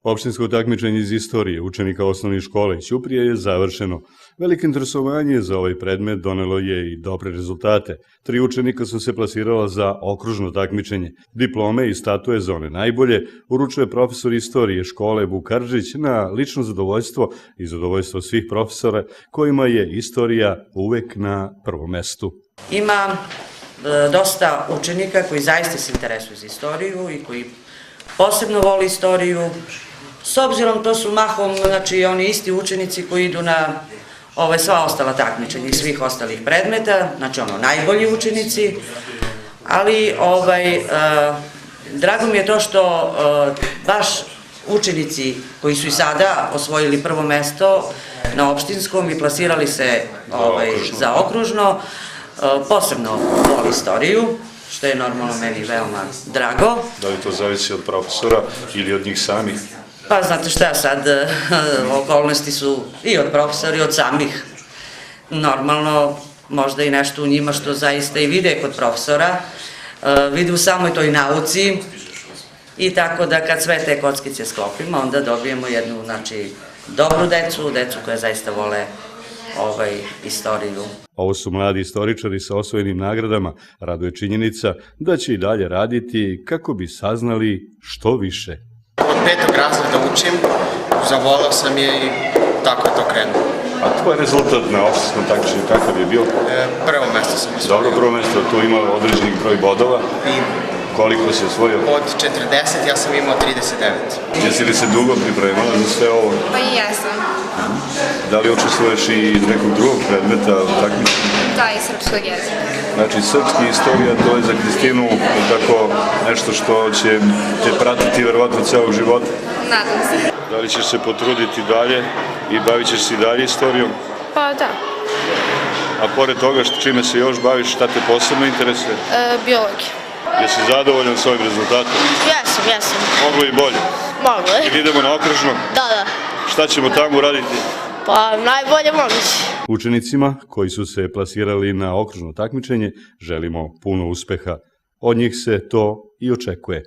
Opštinsko takmičenje iz istorije učenika osnovnih škola iz Ćuprije je završeno. Veliko interesovanje za ovaj predmet donelo je i dobre rezultate. 3 učenika su se plasirala za okružno takmičenje. Diplome i statue za one najbolje uručuje profesor istorije škole Vuk Karadžić na lično zadovoljstvo i zadovoljstvo svih profesora kojima je istorija uvek na prvom mestu. Ima dosta učenika koji zaista se interesuju za istoriju i koji posebno vole istoriju. S obzirom to su mahom, znači, oni isti učenici koji idu na sva ostala takmičenja i svih ostalih predmeta, znači najbolji učenici, ali drago mi je to što baš učenici koji su i sada osvojili prvo mesto na opštinskom i plasirali se za okružno, posebno vole istoriju, što je normalno meni veoma drago. Da li to zavisi od profesora ili od njih samih? Pa znate šta sad, okolnosti su i od profesora i od samih. Normalno, možda i nešto u njima što zaista i vide kod profesora, vide u samoj toj nauci i tako da kad sve te kockice sklopimo, onda dobijemo jednu, znači, dobru decu koja zaista vole istoriju. Ovo su mladi istoričari sa osvojenim nagradama. Raduje činjenica da će i dalje raditi kako bi saznali što više. Od 5. razreda učim, zavolao sam je i tako je to krenulo. A tvoj rezultat na opštinskom takmičenju kakav je bio? Prvo mesto sam osvojio. Dobro, prvo mesto, tu ima određenih broj bodova. Koliko si osvojio? Od 40 ja sam imao 39. Jesi li se dugo pripremala za sve ovo? Pa i jesam. Da li učestvuješ i iz nekog drugog predmeta u takmičenju? Da, i srpskog jezika. Znači, srpski istorija, to je za Kristinu tako nešto što će te pratiti verovatno celog života. Nadam se. Da li ćeš se potruditi dalje i bavit ćeš se i dalje istorijom? Pa da. A pored toga čime se još baviš, šta te posebno interesuje? Biologija. Jesi zadovoljan s ovim rezultatom? Jesam. Moglo i bolje. Moglo je. Ili idemo na okružno? Da. Šta ćemo tamo uraditi? Pa najbolje moguće. Učenicima koji su se plasirali na okružno takmičenje želimo puno uspeha. Od njih se to i očekuje.